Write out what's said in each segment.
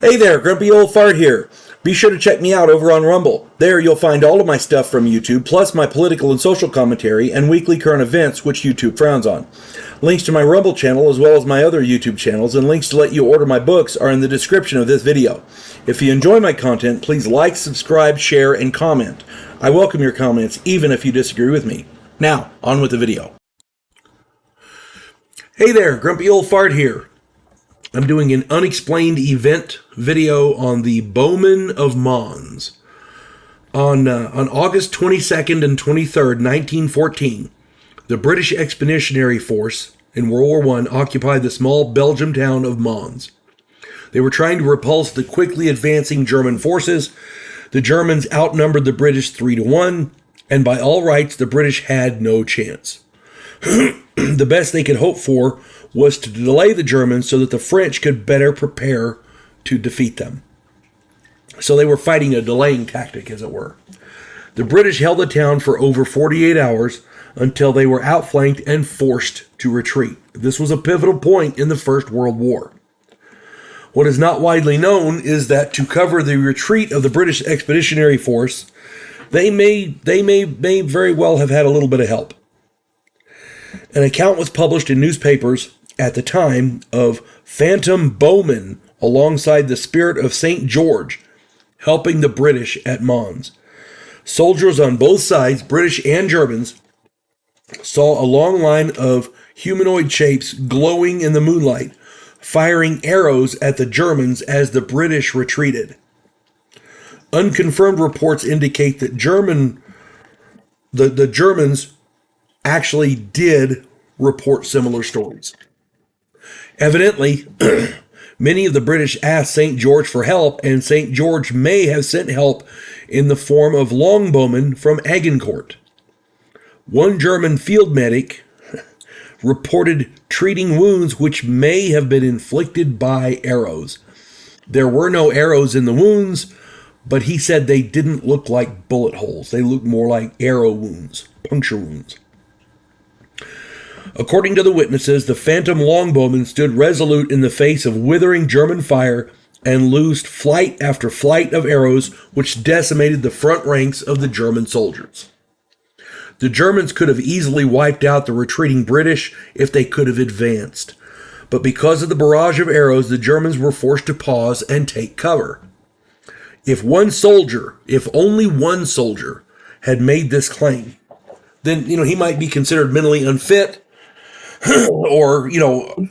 Hey there, Grumpy Old Fart here. Be sure to check me out over on Rumble. There you'll find all of my stuff from YouTube, plus my political and social commentary and weekly current events, which YouTube frowns on. Links to my Rumble channel as well as my other YouTube channels and links to let you order my books are in the description of this video. If you enjoy my content, please like, subscribe, share, and comment. I welcome your comments even if you disagree with me. Now, on with the video. Hey there, Grumpy Old Fart here. I'm doing an unexplained event video on the Bowmen of Mons. On August 22nd and 23rd, 1914, the British Expeditionary Force in World War I occupied the small Belgian town of Mons. They were trying to repulse the quickly advancing German forces. The Germans outnumbered the British 3-1, and by all rights, the British had no chance. The best they could hope for was to delay the Germans so that the French could better prepare to defeat them. So they were fighting a delaying tactic, as it were. The British held the town for over 48 hours until they were outflanked and forced to retreat. This was a pivotal point in the First World War. What is not widely known is that to cover the retreat of the British Expeditionary Force, they may very well have had a little bit of help. An account was published in newspapers at the time of phantom bowmen alongside the spirit of St. George helping the British at Mons. Soldiers on both sides, British and Germans, saw a long line of humanoid shapes glowing in the moonlight, firing arrows at the Germans as the British retreated. Unconfirmed reports indicate that the Germans actually did report similar stories. Evidently, many of the British asked St. George for help, and St. George may have sent help in the form of longbowmen from Agincourt. One German field medic reported treating wounds which may have been inflicted by arrows. There were no arrows in the wounds, but he said they didn't look like bullet holes. They looked more like arrow wounds, puncture wounds. According to the witnesses, the phantom longbowmen stood resolute in the face of withering German fire and loosed flight after flight of arrows which decimated the front ranks of the German soldiers. The Germans could have easily wiped out the retreating British if they could have advanced. But because of the barrage of arrows, the Germans were forced to pause and take cover. If only one soldier had made this claim, then, he might be considered mentally unfit or, in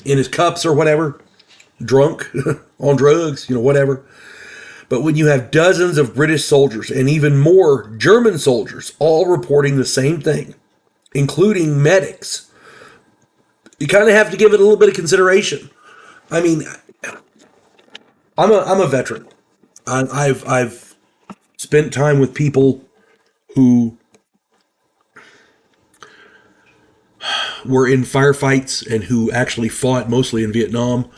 his cups or whatever, drunk, on drugs, whatever. But when you have dozens of British soldiers and even more German soldiers all reporting the same thing, including medics, you kind of have to give it a little bit of consideration. I mean, I'm a veteran. I've spent time with people who were in firefights and who actually fought mostly in Vietnam.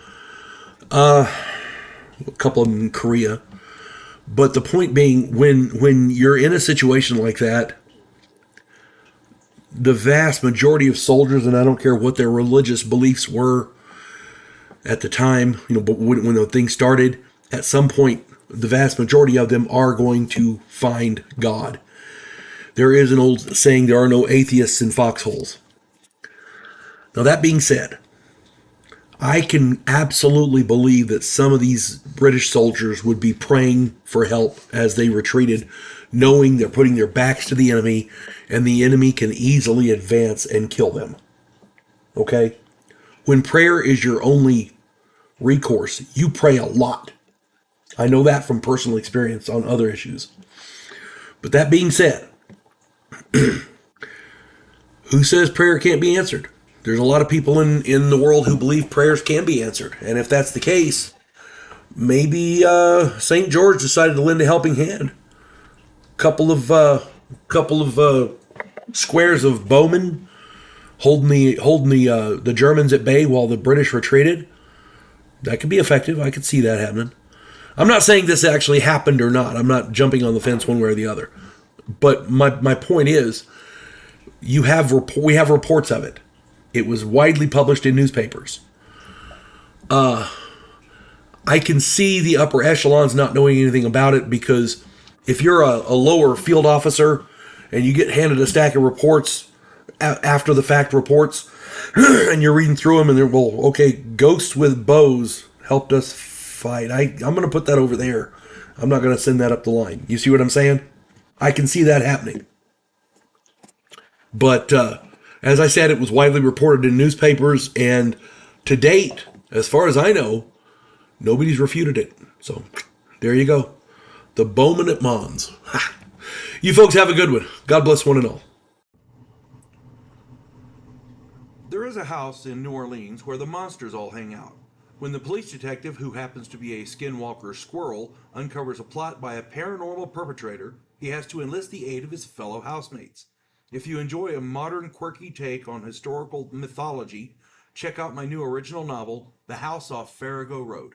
A couple of them in Korea. But the point being, when you're in a situation like that, the vast majority of soldiers, and I don't care what their religious beliefs were at the time, but when the thing started, at some point, the vast majority of them are going to find God. There is an old saying, there are no atheists in foxholes. Now, that being said, I can absolutely believe that some of these British soldiers would be praying for help as they retreated, knowing they're putting their backs to the enemy, and the enemy can easily advance and kill them. Okay? When prayer is your only recourse, you pray a lot. I know that from personal experience on other issues. But that being said, who says prayer can't be answered? There's a lot of people in the world who believe prayers can be answered. And if that's the case, maybe St. George decided to lend a helping hand. Couple of squares of bowmen holding the Germans at bay while the British retreated. That could be effective. I could see that happening. I'm not saying this actually happened or not. I'm not jumping on the fence one way or the other. But my point is, we have reports of it. It was widely published in newspapers. I can see the upper echelons not knowing anything about it, because if you're a lower field officer and you get handed a stack of reports, after the fact reports, and you're reading through them and they're, well, okay, ghosts with bows helped us fight. I'm going to put that over there. I'm not going to send that up the line. You see what I'm saying? I can see that happening. But as I said, it was widely reported in newspapers, and to date, as far as I know, nobody's refuted it. So there you go. The Bowmen at Mons. Ha. You folks have a good one. God bless one and all. There is a house in New Orleans where the monsters all hang out. When the police detective, who happens to be a skinwalker squirrel, uncovers a plot by a paranormal perpetrator, he has to enlist the aid of his fellow housemates. If you enjoy a modern, quirky take on historical mythology, check out my new original novel, The House Off Farrago Road.